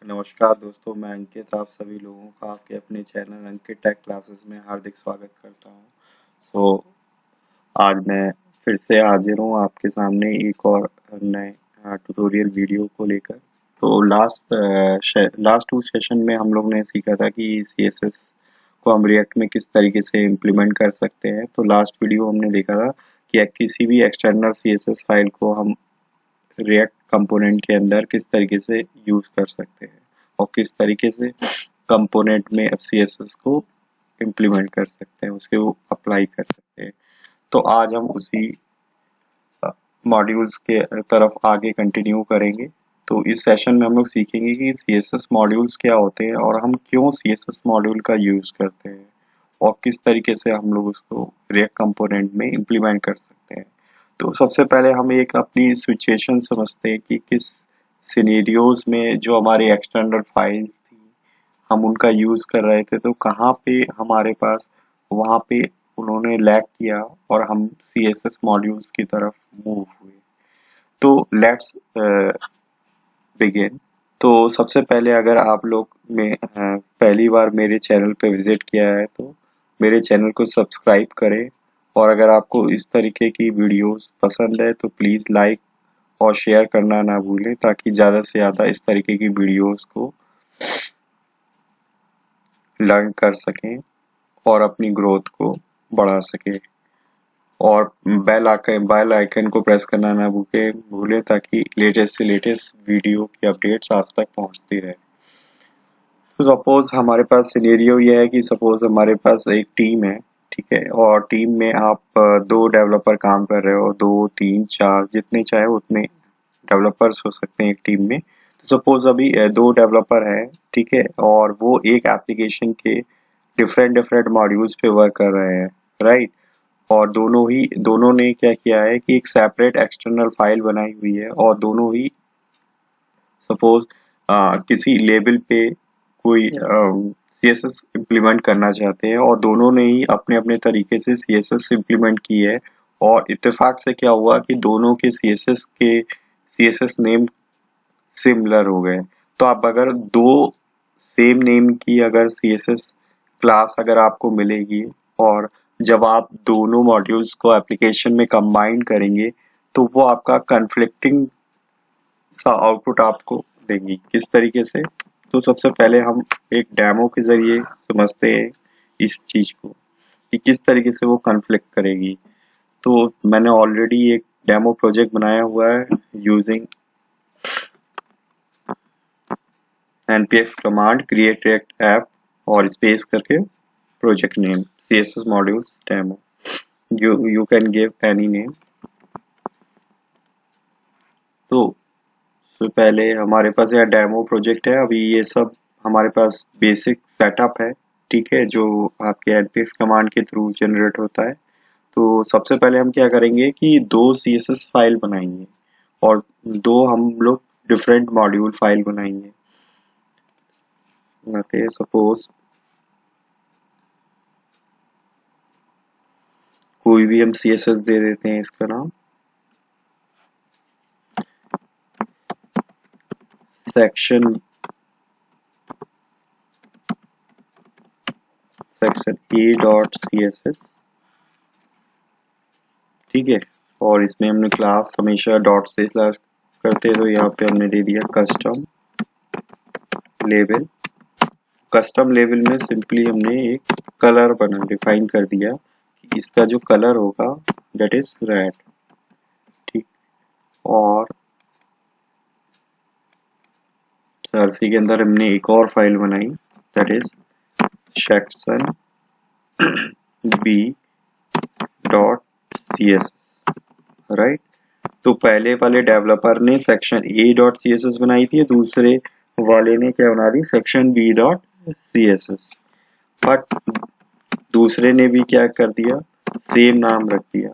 नमस्कार दोस्तों, मैं अंकित आप सभी लोगों का आपके अपने चैनल अंकित टेक क्लासेस में हार्दिक स्वागत करता हूं। आज मैं फिर से हाजिर हूं आपके सामने एक और नए ट्यूटोरियल वीडियो को लेकर। तो लास्ट टू सेशन में हम लोग ने सीखा था कि CSS को हम रिएक्ट में किस तरीके से इम्प्लीमेंट कर सकते हैं। तो लास्ट वीडियो हमने देखा था कि किसी भी एक्सटर्नल CSS फाइल को हम रिएक्ट कंपोनेंट के अंदर किस तरीके से यूज कर सकते हैं और किस तरीके से कंपोनेंट में CSS को इम्प्लीमेंट कर सकते हैं, उसके वो अप्लाई कर सकते हैं। तो आज हम उसी मॉड्यूल्स के तरफ आगे कंटिन्यू करेंगे। तो इस सेशन में हम लोग सीखेंगे कि CSS मॉड्यूल्स क्या होते हैं और हम क्यों CSS मॉड्यूल का यूज करते हैं और किस तरीके से हम लोग उसको रिएक्ट कंपोनेंट में इम्प्लीमेंट कर सकते हैं। तो सबसे पहले हम एक अपनी सिचुएशन समझते हैं कि किस सिनेरियोज में जो हमारी एक्सटर्नल फाइल्स थी हम उनका यूज कर रहे थे, तो कहाँ पे हमारे पास वहाँ पे उन्होंने लैग किया और हम CSS मॉड्यूल्स की तरफ मूव हुए। तो लेट्स बिगिन। तो सबसे पहले अगर आप लोग में पहली बार मेरे चैनल पे विजिट किया है तो मेरे चैनल को सब्सक्राइब करें, और अगर आपको इस तरीके की वीडियोस पसंद है तो प्लीज़ लाइक और शेयर करना ना भूलें, ताकि ज़्यादा से ज़्यादा इस तरीके की वीडियोस को लर्न कर सकें और अपनी ग्रोथ को बढ़ा सकें। और बेल आइकन को प्रेस करना ना भूलें ताकि लेटेस्ट से लेटेस्ट वीडियो की अपडेट्स आप तक पहुंचती रहे। तो सपोज हमारे पास सिनेरियो ये है कि सपोज हमारे पास एक टीम है, ठीक है, और टीम में आप दो डेवलपर काम कर रहे हो, दो तीन चार जितने चाहे उतने डेवलपर्स हो सकते हैं एक टीम में। तो सपोज अभी दो डेवलपर है, ठीक है, और वो एक एप्लीकेशन के डिफरेंट डिफरेंट मॉड्यूल्स पे वर्क कर रहे हैं, राइट। और दोनों ने क्या किया है कि एक सेपरेट एक्सटर्नल फाइल बनाई हुई है, और दोनों ही सपोज किसी लेवल पे कोई CSS इम्प्लीमेंट करना चाहते हैं, और दोनों ने ही अपने अपने तरीके से CSS इम्प्लीमेंट की है। और इत्तेफाक से क्या हुआ कि दोनों के CSS नेम सिमिलर हो गए। तो आप अगर दो सेम नेम की अगर CSS क्लास अगर आपको मिलेगी, और जब आप दोनों मॉड्यूल्स को एप्लीकेशन में कंबाइन करेंगे तो वो आपका कन्फ्लिक्टिंग सा आउटपुट आपको देंगी। किस तरीके से? तो सबसे पहले हम एक डेमो के जरिए समझते हैं इस चीज को कि किस तरीके से वो कन्फ्लिक्ट करेगी। तो मैंने ऑलरेडी एक डेमो प्रोजेक्ट बनाया हुआ है using npx command create react app और स्पेस करके project name CSS modules demo. You can give any name. तो पहले हमारे पास यह डेमो प्रोजेक्ट है। अभी ये सब हमारे पास बेसिक सेटअप है, ठीक है, जो आपके npx कमांड के थ्रू जनरेट होता है। तो सबसे पहले हम क्या करेंगे कि दो CSS फाइल बनाएंगे और दो हम लोग डिफरेंट मॉड्यूल फाइल बनाएंगे। सपोज कोई भी हम CSS दे देते हैं, इसका नाम सेक्शन a.css, ठीक है। और इसमें हमने क्लास हमेशा डॉट से स्लैश करते हैं, तो यहाँ पे हमने दे दिया कस्टम लेवल। कस्टम लेवल में सिंपली हमने एक कलर डिफाइन कर दिया, इसका जो कलर होगा दैट इज रेड, ठीक। और सरसी के अंदर हमने एक और फाइल बनाई that is section b.css, right. तो पहले वाले डेवलपर ने सेक्शन a.css बनाई थी, दूसरे वाले ने क्या बना दी, सेक्शन b.css। बट दूसरे ने भी क्या कर दिया, सेम नाम रख दिया,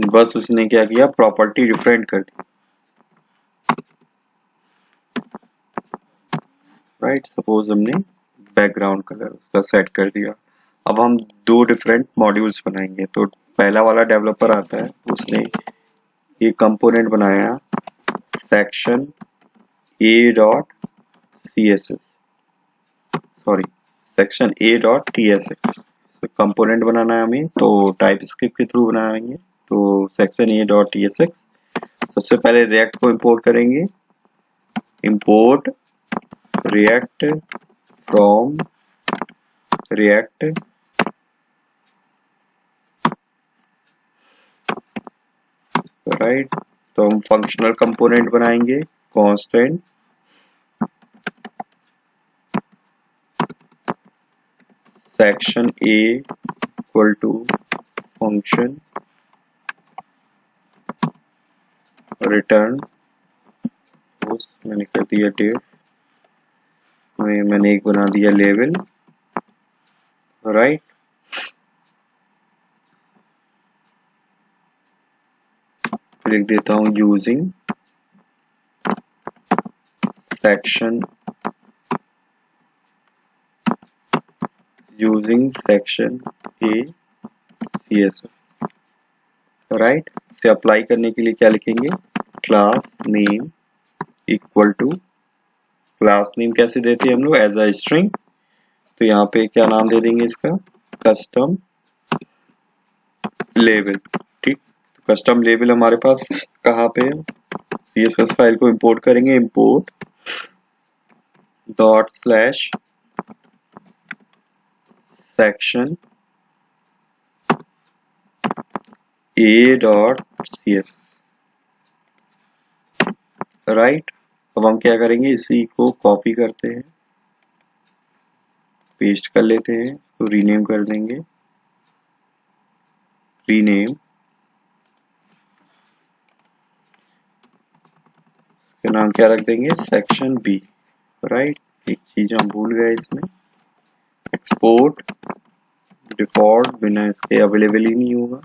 बस उसने क्या किया, प्रॉपर्टी डिफरेंट कर दी, राइट। सपोज हमने बैकग्राउंड कलर उसका सेट कर दिया। अब हम दो डिफरेंट मॉड्यूल्स बनाएंगे। तो पहला वाला डेवलपर आता है, उसने एक कंपोनेंट बनाया section a.css, sorry section a.tsx component बनाना है हमें, तो टाइप स्क्रिप्ट के थ्रू बनाएंगे। तो सेक्शन a.tsx सबसे पहले रिएक्ट को इंपोर्ट करेंगे, import React from React right. तो हम फंक्शनल कंपोनेंट बनाएंगे, constant section a equal to function return, मैंने कर दिया डिव में, मैंने एक बना दिया लेवल राइट। लिख देता हूं using section A CSS right. से अप्लाई करने के लिए क्या लिखेंगे, class name equal to, class name कैसे देते हैं हम लोग, एज अ स्ट्रिंग। तो यहाँ पे क्या नाम दे देंगे इसका, कस्टम लेवल। ठीक, तो कस्टम लेवल हमारे पास कहाँ पे है, CSS फाइल को इंपोर्ट करेंगे, import dot slash section a.css right. अब हम क्या करेंगे, इसी को कॉपी करते हैं, पेस्ट कर लेते हैं, इसको रीनेम कर देंगे, रीनेम, इसका नाम क्या रख देंगे, सेक्शन बी राइट। एक चीज हम भूल गए इसमें, एक्सपोर्ट डिफॉल्ट बिना इसके अवेलेबल ही नहीं होगा,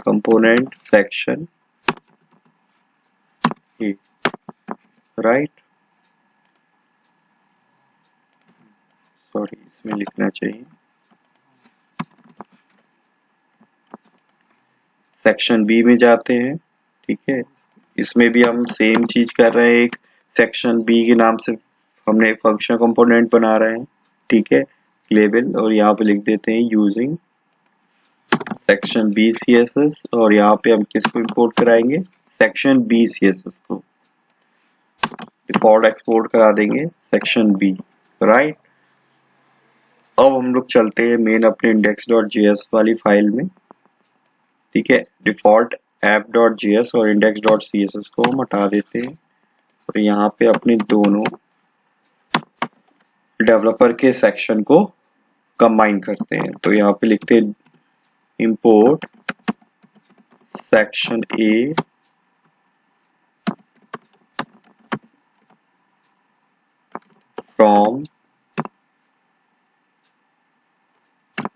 component section A right. Sorry इसमें लिखना चाहिए सेक्शन बी में जाते हैं। ठीक है, इसमें भी हम सेम चीज कर रहे हैं, एक सेक्शन बी के नाम से हमने एक फंक्शन कंपोनेंट बना रहे हैं। ठीक है, लेबल, और यहाँ पे लिख देते हैं यूजिंग सेक्शन बी CSS, और यहाँ पे हम किसको इंपोर्ट कराएंगे, सेक्शन बी CSS को डिफॉल्ट एक्सपोर्ट करा देंगे सेक्शन बी राइट। अब हम लोग चलते हैं मेन अपने index.js वाली फाइल में। ठीक है, डिफॉल्ट app.js और index.css को हम हटा देते हैं, और यहाँ पे अपने दोनों डेवलपर के सेक्शन को कंबाइन करते हैं। तो यहाँ पे लिखते हैं import section A from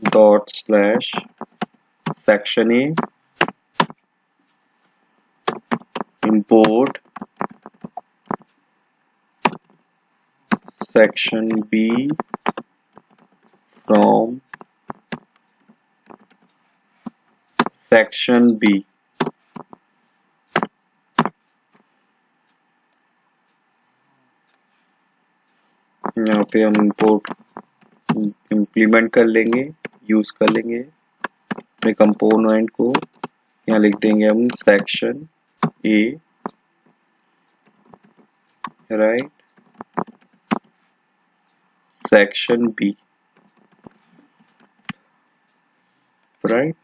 dot slash section A, import section B from section B. यहाँ पे हम इंपोर्ट इम्प्लीमेंट कर लेंगे, यूज कर लेंगे अपने कंपोनेंट को। यहाँ लिख देंगे हम section A right, section B right.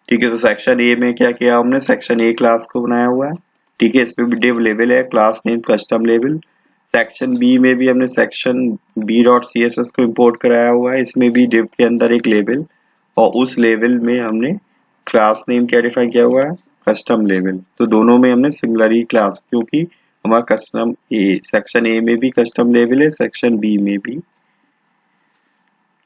ठीक है, तो सेक्शन ए में क्या किया हमने, सेक्शन ए क्लास को बनाया हुआ है। ठीक है, इस पे भी डिव लेवल है, क्लास नेम कस्टम लेवल। सेक्शन बी में भी हमने सेक्शन b.css को इंपोर्ट कराया हुआ है, इसमें भी डिव के अंदर एक लेवल, और उस लेवल में हमने क्लास नेम क्या डिफाइन किया हुआ है, कस्टम लेवल। तो दोनों में हमने सिमिलर ही क्लास, क्योंकि हमारा कस्टम ए, सेक्शन ए में भी कस्टम लेवल है, सेक्शन बी में भी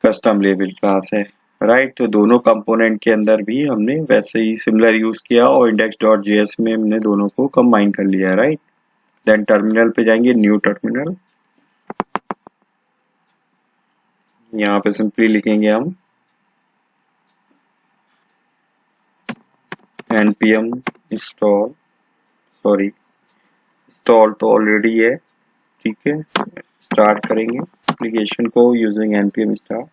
कस्टम लेवल क्लास है राइट। तो दोनों कंपोनेंट के अंदर भी हमने वैसे ही सिमिलर यूज किया, और index.js में हमने दोनों को कंबाइन कर लिया राइट। देन टर्मिनल पे जाएंगे, न्यू टर्मिनल, यहाँ पे सिंपली लिखेंगे हम npm install, सॉरी इंस्टॉल तो ऑलरेडी है, ठीक है। स्टार्ट करेंगे एप्लीकेशन को यूजिंग npm स्टार्ट।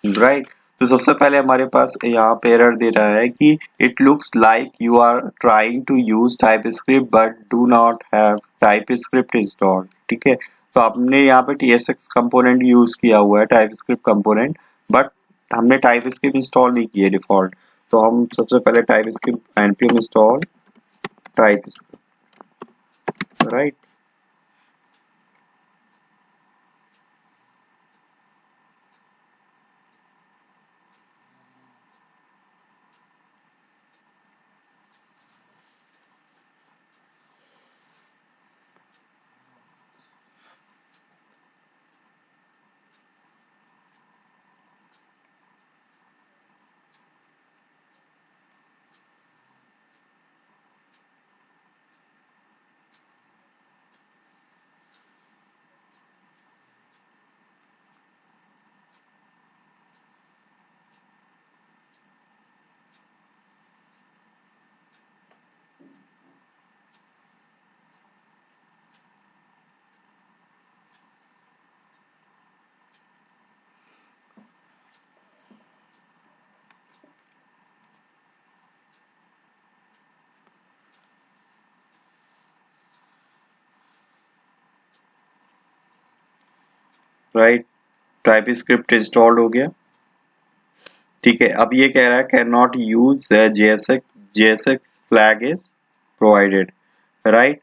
राइट, तो सबसे पहले हमारे पास यहाँ पे एरर दे रहा है कि it looks like you are trying to use TypeScript but do not have TypeScript installed, ठीक है। तो आपने यहाँ पे tsx कंपोनेंट यूज किया हुआ है, टाइपस्क्रिप्ट कंपोनेंट, बट हमने टाइपस्क्रिप्ट इंस्टॉल नहीं किया डिफॉल्ट। तो हम सबसे पहले TypeScript npm install TypeScript, right. Right, TypeScript installed हो गया, ठीक है। अब ये कह रहा है can not use JSX flag is provided, right.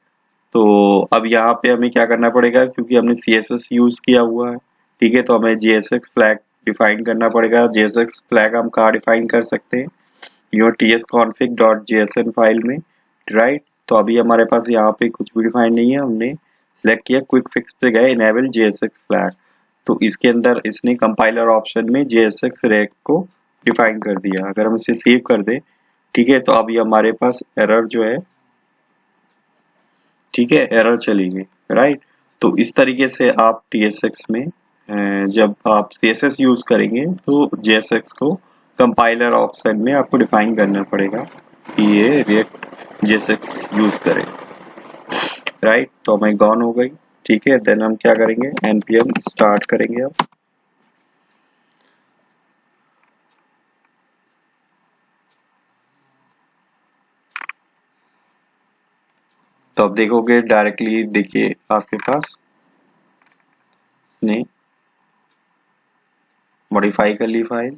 तो अब यहाँ पे हमें क्या करना पड़ेगा, क्योंकि हमने CSS यूज किया हुआ है, ठीक है। तो हमें JSX फ्लैग डिफाइन करना पड़ेगा। JSX फ्लैग हम कहाँ डिफाइन कर सकते हैं, योर tsconfig.jsn फाइल में, राइट। तो अभी हमारे पास यहाँ पे कुछ भी डिफाइन नहीं है, हमने सिलेक्ट किया, क्विक फिक्स पे गए, इनेबल JSX फ्लैग। तो इसके अंदर इसने कंपाइलर ऑप्शन में JSX रैक को डिफाइन कर दिया। अगर हम इसे सेव कर दे, ठीक है, तो अभी हमारे पास एरर जो है, ठीक है, एरर चली गई, राइट। तो इस तरीके से आप TSX में जब आप CSS यूज करेंगे तो JSX को कंपाइलर ऑप्शन में आपको डिफाइन करना पड़ेगा कि ये रिएक्ट JSX यूज करे, राइट। तो हमें गॉन हो गई, ठीक है। देन हम क्या करेंगे, npm स्टार्ट करेंगे अब। तो अब देखोगे डायरेक्टली, देखिए आपके पास ने मॉडिफाई कर ली फाइल,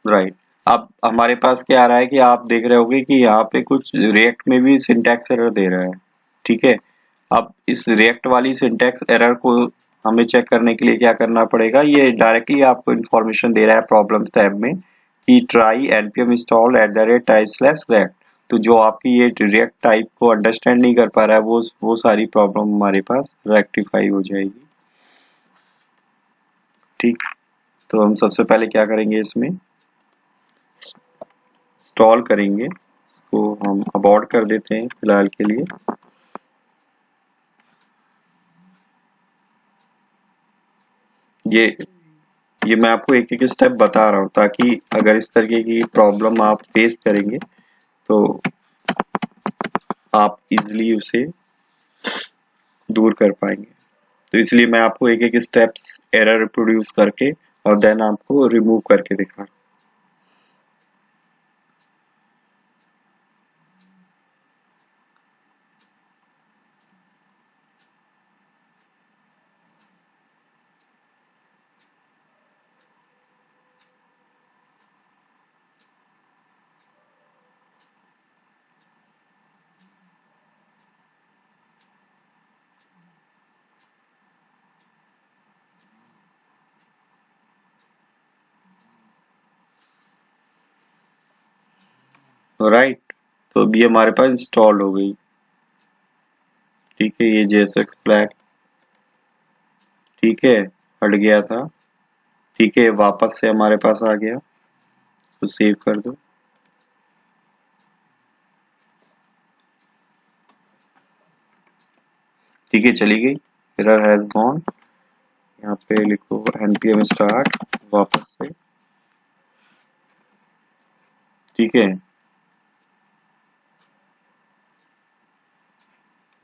राइट। अब हमारे पास क्या आ रहा है कि आप देख रहे होगे कि यहाँ पे कुछ रिएक्ट में भी सिंटैक्स एरर दे रहा है, ठीक है। अब इस रिएक्ट वाली सिंटैक्स एरर को हमें चेक करने के लिए क्या करना पड़ेगा, ये डायरेक्टली आपको इन्फॉर्मेशन दे रहा है प्रॉब्लम्स टैब में कि ट्राई npm install @type/react। तो जो आपकी ये रिएक्ट टाइप को अंडरस्टैंड नहीं कर पा रहा है, वो सारी प्रॉब्लम हमारे पास रेक्टिफाई हो जाएगी, ठीक। तो हम सबसे पहले क्या करेंगे, इसमें इंस्टॉल करेंगे, तो हम अबॉर्ट कर देते हैं फिलहाल के लिए। ये ये मैं आपको एक एक स्टेप बता रहा हूँ, ताकि अगर इस तरीके की प्रॉब्लम आप फेस करेंगे तो आप इजीली उसे दूर कर पाएंगे। तो इसलिए मैं आपको एक एक स्टेप्स एरर रिप्रोड्यूस करके और देन आपको रिमूव करके दिखा रहा हूँ, राइट। तो अभी हमारे पास इंस्टॉल हो गई, ठीक है। ये JSX फ्लैग, ठीक है, हट गया था, ठीक है, वापस से हमारे पास आ गया। तो सेव कर दो। ठीक है, चली गई, एरर हैज गॉन। यहाँ पे लिखो npm स्टार्ट वापस से, ठीक है।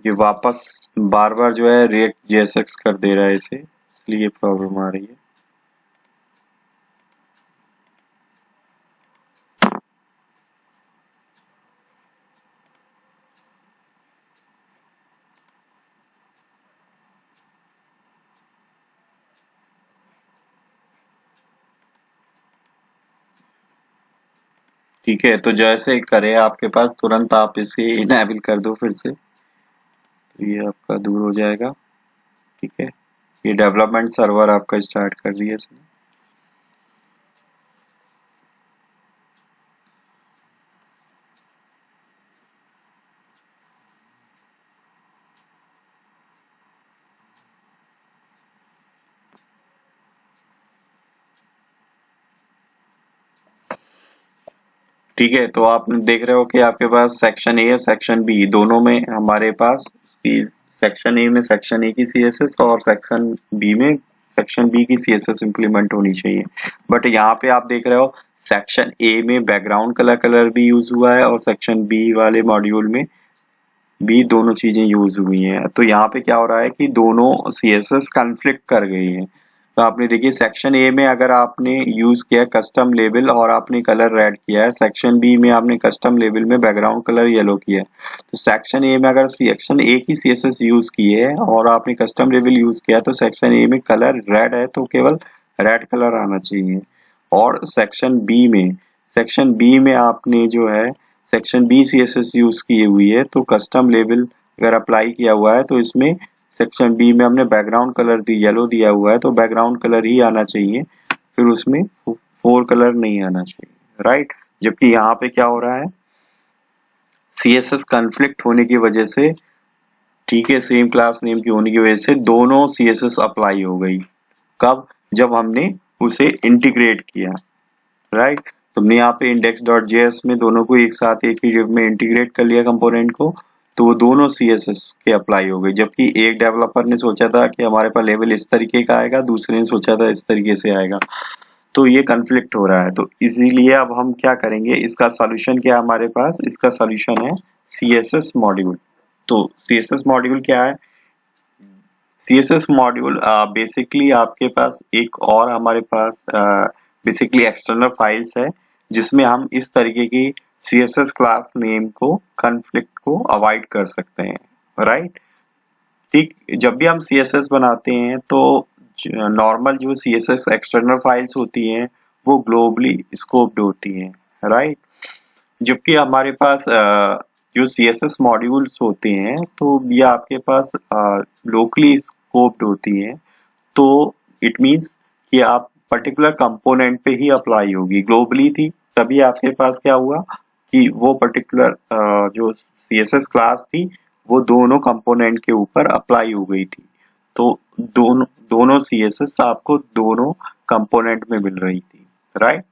ये वापस बार बार जो है react JSX कर दे रहा है इसे, इसलिए ये प्रॉब्लम आ रही है। ठीक है, तो जैसे करे आपके पास तुरंत आप इसे इनेबल कर दो फिर से, तो ये आपका दूर हो जाएगा। ठीक है, ये डेवलपमेंट सर्वर आपका स्टार्ट कर दिया इसने। ठीक है, तो आप देख रहे हो कि आपके पास सेक्शन ए और सेक्शन बी दोनों में हमारे पास सेक्शन ए में सेक्शन ए की सीएसएस और सेक्शन बी की सीएसएस इंप्लीमेंट होनी चाहिए। बट यहाँ पे आप देख रहे हो सेक्शन ए में बैकग्राउंड कलर भी यूज हुआ है और सेक्शन बी वाले मॉड्यूल में भी दोनों चीजें यूज हुई हैं। तो यहाँ पे क्या हो रहा है कि दोनों सीएसएस कॉन्फ्लिक्ट कर गई हैं। तो आपने देखिए सेक्शन ए में अगर आपने यूज किया कस्टम लेबल और आपने कलर रेड किया है, सेक्शन बी में आपने कस्टम लेबल में बैकग्राउंड कलर येलो किया है। तो सेक्शन ए में अगर सेक्शन ए की सीएसएस यूज की है और आपने कस्टम लेबल यूज किया तो सेक्शन ए में कलर रेड है तो केवल रेड कलर आना चाहिए। और सेक्शन बी में आपने जो है सेक्शन बी सीएसएस यूज की हुई है तो कस्टम लेबल अगर अप्लाई किया हुआ है तो इसमें सेक्शन बी में हमने बैकग्राउंड कलर येलो दिया हुआ है तो बैकग्राउंड कलर ही आना चाहिए, फिर उसमें फोर कलर नहीं आना चाहिए, राइट। जबकि यहाँ पे क्या हो रहा है, सीएसएस कॉन्फ्लिक्ट होने की वजह से, ठीक है, सेम क्लास नेम की होने की वजह से दोनों सीएसएस अप्लाई हो गई। कब? जब हमने उसे इंटीग्रेट किया, राइट। तुमने यहाँ पे index.js में दोनों को एक साथ एक ही div में इंटीग्रेट कर लिया कंपोनेंट को, तो वो दोनों CSS के अप्लाई हो गए। जबकि एक डेवलपर ने सोचा था कि हमारे पास लेवल इस तरीके का आएगा, दूसरे ने सोचा था इस तरीके से आएगा, तो ये कन्फ्लिक्ट हो रहा है। तो इसीलिए अब हम क्या करेंगे, इसका सॉल्यूशन क्या है हमारे पास, इसका सॉल्यूशन है CSS मॉड्यूल। तो CSS मॉड्यूल क्या है? CSS मॉड्यूल बेसिकली आपके पास एक और हमारे पास बेसिकली एक्सटर्नल फाइल्स है जिसमें हम इस तरीके की CSS क्लास नेम को कॉन्फ्लिक्ट को अवॉइड कर सकते हैं, राइट। ठीक, जब भी हम CSS बनाते हैं तो नॉर्मल जो CSS एक्सटर्नल फाइल्स होती हैं वो ग्लोबली स्कोप्ड होती हैं, राइट। जबकि हमारे पास जो CSS मॉड्यूल्स होते हैं तो ये आपके पास लोकली स्कोप्ड होती हैं। तो इट मींस कि आप पर्टिकुलर कंपोनेंट पे ही अप्लाई होगी, ग्लोबली थी तभी आपके पास क्या हुआ कि वो पर्टिकुलर जो CSS क्लास थी वो दोनों कंपोनेंट के ऊपर अप्लाई हो गई थी। तो दोनों CSS आपको दोनों कंपोनेंट में मिल रही थी, राइट।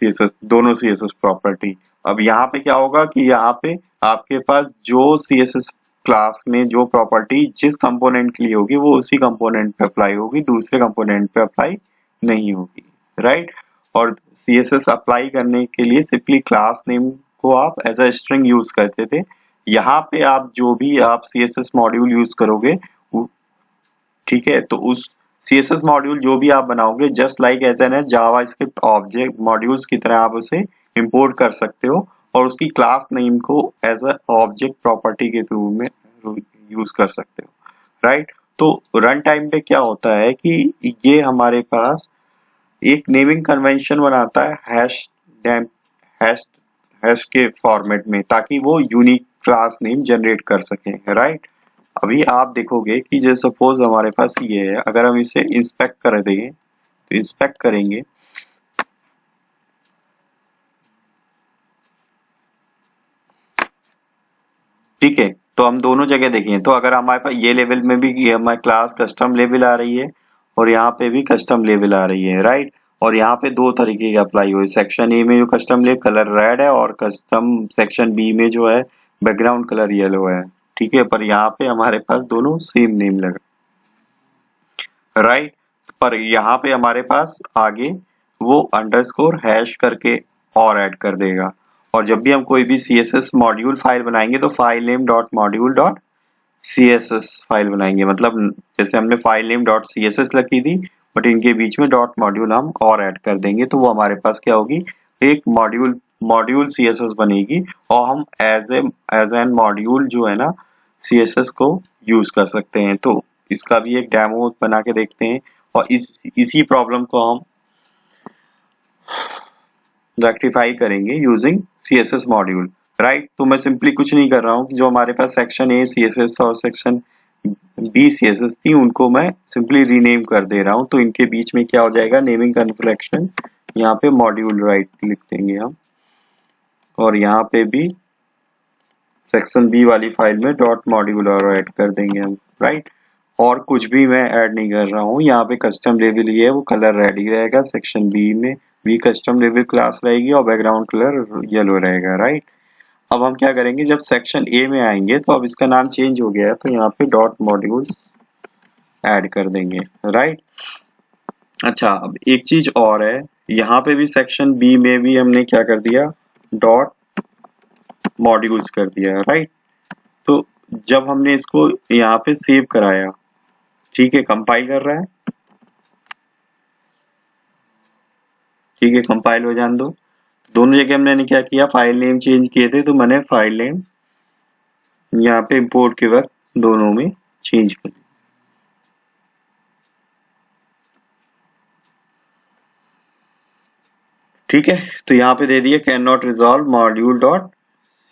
CSS दोनों CSS प्रॉपर्टी। अब यहाँ पे क्या होगा कि यहाँ पे आपके पास जो CSS क्लास में जो प्रॉपर्टी जिस कंपोनेंट के लिए होगी वो उसी कंपोनेंट पे अप्लाई होगी, दूसरे कंपोनेंट पे अप्लाई नहीं होगी, राइट। और CSS अप्लाई करने के लिए सिंपली क्लास नेम को आप एज अ स्ट्रिंग यूज करते थे। यहाँ पे आप जो भी आप CSS मॉड्यूल यूज करोगे, ठीक है, तो उस CSS मॉड्यूल जो भी आप बनाओगे just like as an JavaScript object modules की तरह आप उसे इंपोर्ट कर सकते हो और उसकी क्लास नेम को एज अ ऑब्जेक्ट प्रॉपर्टी के थ्रू में यूज कर सकते हो, राइट। तो रन टाइम पे क्या होता है कि ये हमारे पास एक नेमिंग कन्वेंशन बनाता है हैश हैश के फॉर्मेट में ताकि वो यूनिक क्लास नेम जनरेट कर सके, राइट। अभी आप देखोगे कि जैसे सपोज हमारे पास ये है, अगर हम इसे इंस्पेक्ट कर देंगे तो इंस्पेक्ट करेंगे, ठीक है, तो हम दोनों जगह देखें तो अगर हमारे पास ये लेवल में भी हमारी क्लास कस्टम लेवल आ रही है और यहाँ पे भी कस्टम लेवल आ रही है, राइट। और यहाँ पे दो तरीके की अप्लाई हुई, सेक्शन ए में जो कस्टम लेवल कलर रेड है और कस्टम सेक्शन बी में जो है बैकग्राउंड कलर येलो है, ठीक है, पर यहाँ पे हमारे पास दोनों सेम नेम लगा, राइट। पर यहाँ पे हमारे पास आगे वो अंडरस्कोर हैश करके और ऐड कर देगा। और जब भी हम कोई भी CSS मॉड्यूल फाइल बनाएंगे तो file name dot module dot CSS file बनाएंगे, मतलब जैसे हमने फाइल नेम डॉट CSS लिखी थी, बट इनके बीच में डॉट मॉड्यूल हम और ऐड कर देंगे, तो वो हमारे पास क्या होगी, एक मॉड्यूल CSS बनेगी, और हम एज एन मॉड्यूल जो है ना CSS को यूज कर सकते हैं। तो इसका भी एक डेमो बना के देखते हैं, और इसी प्रॉब्लम को हम रेक्टिफाई करेंगे यूजिंग CSS मॉड्यूल, राइट। तो मैं सिंपली कुछ नहीं कर रहा हूँ, जो हमारे पास सेक्शन ए CSS और सेक्शन बी CSS थी, उनको मैं सिंपली रीनेम कर दे रहा हूँ। तो इनके बीच में क्या हो जाएगा, नेमिंग कन्फ्लेक्शन, यहाँ पे मॉड्यूल राइट लिख देंगे हम, और यहाँ पे भी सेक्शन बी वाली फाइल में डॉट मॉड्यूल और ऐड कर देंगे हम, राइट। और कुछ भी मैं ऐड नहीं कर रहा हूँ, यहाँ पे कस्टम लेवल ही है, वो कलर रेड ही रहेगा। सेक्शन बी में भी कस्टम लेवल क्लास रहेगी और बैकग्राउंड कलर येलो रहेगा, राइट। अब हम क्या करेंगे, जब सेक्शन ए में आएंगे तो अब इसका नाम चेंज हो गया है, तो यहाँ पे डॉट मॉड्यूल्स ऐड कर देंगे, राइट। अच्छा, अब एक चीज और है, यहाँ पे भी सेक्शन बी में भी हमने क्या कर दिया, डॉट मॉड्यूल्स कर दिया, राइट। तो जब हमने इसको यहाँ पे सेव कराया, ठीक है, कंपाइल कर रहा है, ठीक है, कंपाइल हो जाने दो। दोनों जगह हमने क्या किया, फाइल नेम चेंज किए थे, तो मैंने फाइल नेम यहाँ पे इंपोर्ट के वक्त दोनों में चेंज कर, ठीक है। तो यहाँ पे दे दिया can not resolve module dot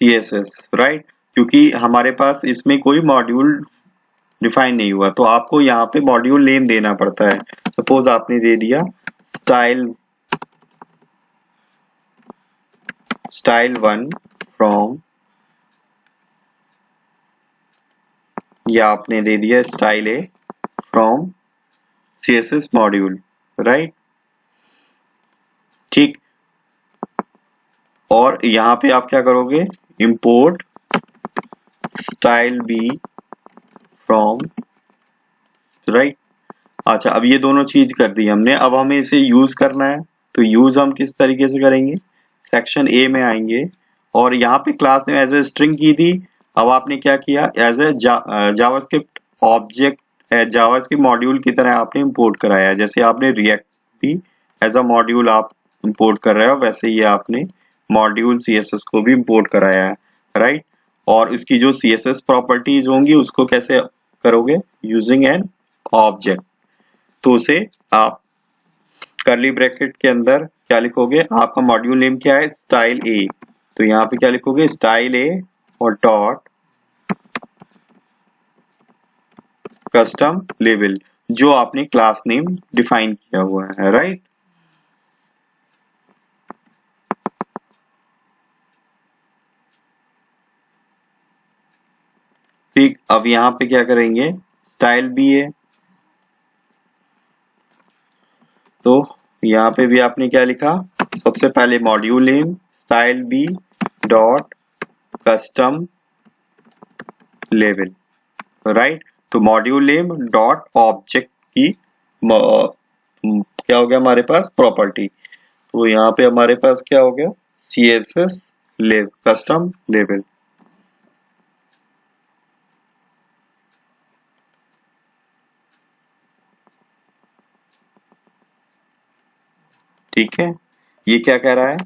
CSS, right, क्योंकि हमारे पास इसमें कोई मॉड्यूल डिफाइन नहीं हुआ, तो आपको यहाँ पे मॉड्यूल नेम देना पड़ता है। सपोज आपने दे दिया स्टाइल 1 फ्रॉम, या आपने दे दिया style A from CSS module, right, ठीक। और यहाँ पे आप क्या करोगे, import style B from, right. अच्छा, अब ये दोनों चीज कर दी हमने, अब हमें इसे यूज करना है, तो यूज हम किस तरीके से करेंगे, सेक्शन ए में आएंगे, और यहाँ पे क्लास ने एज ए स्ट्रिंग की थी, अब आपने क्या किया, as a JavaScript object, JavaScript module की तरह आपने इंपोर्ट कराया। जैसे आपने रिएक्ट भी एज अ मॉड्यूल आप इंपोर्ट कर रहे हो, वैसे ही आपने मॉड्यूल CSS को भी इंपोर्ट कराया है, राइट। और इसकी जो CSS प्रॉपर्टीज होंगी उसको कैसे करोगे, यूजिंग एन ऑब्जेक्ट। तो उसे आप कर्ली ब्रैकेट के अंदर क्या लिखोगे, आपका मॉड्यूल नेम क्या है, स्टाइल ए, तो यहाँ पे क्या लिखोगे, स्टाइल ए और डॉट कस्टम लेवल, जो आपने क्लास नेम डिफाइन किया हुआ है, राइट। ठीक, अब यहाँ पे क्या करेंगे, स्टाइल बी है, तो यहाँ पे भी आपने क्या लिखा, सबसे पहले module name style B dot custom लेवल, राइट। तो मॉड्यूल नेम डॉट ऑब्जेक्ट की क्या हो गया हमारे पास, प्रॉपर्टी। तो यहाँ पे हमारे पास क्या हो गया, CSS कस्टम लेवल, ठीक है। ये क्या कह रहा है,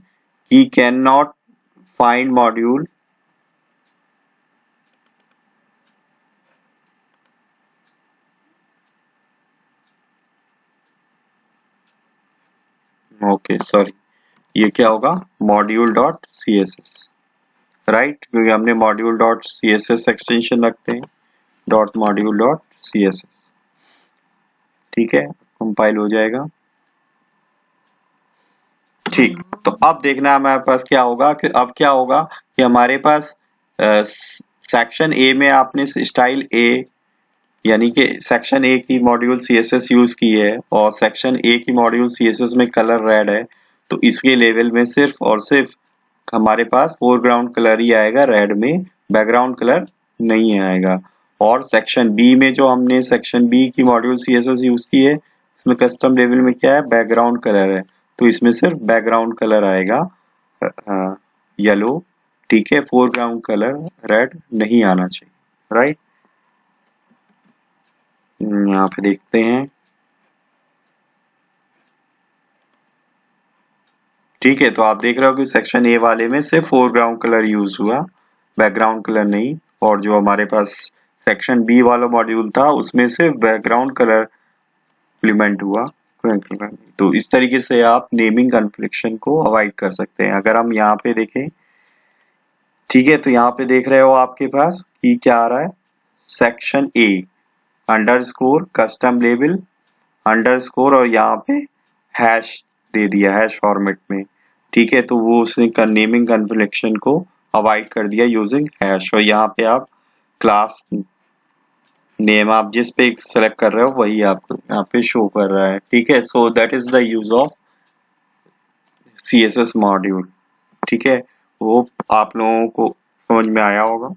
he can not find module okay sorry, ये क्या होगा, मॉड्यूल डॉट CSS, राइट, क्योंकि हमने मॉड्यूल डॉट CSS एक्सटेंशन रखते हैं, डॉट मॉड्यूल डॉट CSS, ठीक है, कंपाइल हो जाएगा, ठीक। तो अब देखना है हमारे पास क्या होगा, कि अब क्या होगा कि हमारे पास सेक्शन ए में आपने स्टाइल ए, यानी कि सेक्शन ए की मॉड्यूल CSS यूज की है, और सेक्शन ए की मॉड्यूल CSS में कलर रेड है, तो इसके लेवल में सिर्फ और सिर्फ हमारे पास फोरग्राउंड कलर ही आएगा रेड में, बैकग्राउंड कलर नहीं आएगा। और सेक्शन बी में जो हमने सेक्शन बी की मॉड्यूल CSS यूज की है, उसमें कस्टम लेवल में क्या है, बैकग्राउंड कलर है, तो इसमें सिर्फ बैकग्राउंड कलर आएगा येलो, ठीक है, फोरग्राउंड कलर रेड नहीं आना चाहिए, राइट। यहाँ पे देखते हैं, ठीक है, तो आप देख रहे हो कि सेक्शन ए वाले में सिर्फ फोरग्राउंड कलर यूज हुआ, बैकग्राउंड कलर नहीं। और जो हमारे पास सेक्शन बी वाला मॉड्यूल था उसमें सिर्फ बैकग्राउंड कलर इम्प्लीमेंट हुआ, तो इस तरीके से आप नेमिंग कन्फ्लिक्शन को अवॉइड कर सकते हैं। अगर हम यहाँ पे देखें, ठीक है, तो यहाँ पे देख रहे हो आपके पास कि क्या आ रहा है, section A underscore custom label underscore और यहाँ पे हैश दे दिया हैश फॉर्मेट में, ठीक है, तो वो उसने नेमिंग कन्फ्लिक्शन को अवॉइड कर दिया यूजिंग हैश। और यहाँ पे आप क्लास नेम आप जिस पे सेलेक्ट कर रहे हो वही आपको यहाँ पे शो कर रहा है, ठीक है। So that is the use of CSS module, ठीक है, वो आप लोगों को समझ में आया होगा,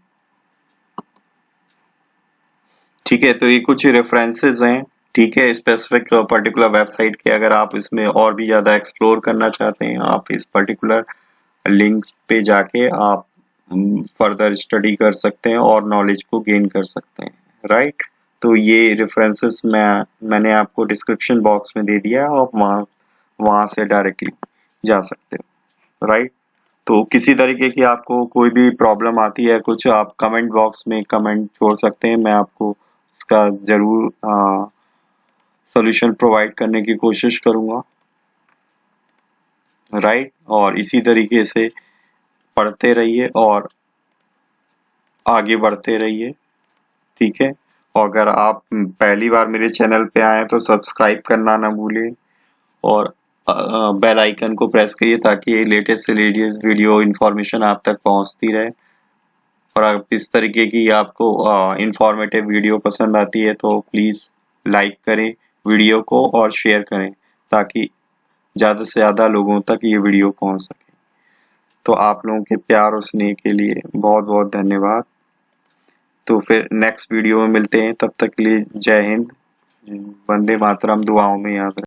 ठीक है। तो ये कुछ रेफरेंसेस हैं, ठीक है, स्पेसिफिक पर्टिकुलर वेबसाइट के। अगर आप इसमें और भी ज्यादा एक्सप्लोर करना चाहते हैं, आप इस पर्टिकुलर लिंक्स पे जाके आप फर्दर स्टडी कर सकते हैं और नॉलेज को गेन कर सकते हैं, राइट। तो ये रेफरेंसेस मैंने आपको डिस्क्रिप्शन बॉक्स में दे दिया है, आप वहां से डायरेक्टली जा सकते हो, राइट। तो किसी तरीके की आपको कोई भी प्रॉब्लम आती है कुछ, आप कमेंट बॉक्स में कमेंट छोड़ सकते हैं, मैं आपको उसका जरूर सॉल्यूशन प्रोवाइड करने की कोशिश करूंगा, राइट। और इसी तरीके से पढ़ते रहिए और आगे बढ़ते रहिए, ठीक है। और अगर आप पहली बार मेरे चैनल पे आए तो सब्सक्राइब करना ना भूलें और बेल आइकन को प्रेस करिए ताकि लेटेस्ट से लेटेस्ट वीडियो इन्फॉर्मेशन आप तक पहुंचती रहे। और अगर इस तरीके की आपको इंफॉर्मेटिव वीडियो पसंद आती है तो प्लीज लाइक करें वीडियो को और शेयर करें ताकि ज्यादा से ज्यादा लोगों तक ये वीडियो पहुंच सके। तो आप लोगों के प्यार और स्नेह के लिए बहुत बहुत धन्यवाद। तो फिर नेक्स्ट वीडियो में मिलते हैं, तब तक के लिए जय हिंद, वंदे मातरम, दुआओं में याद रखें।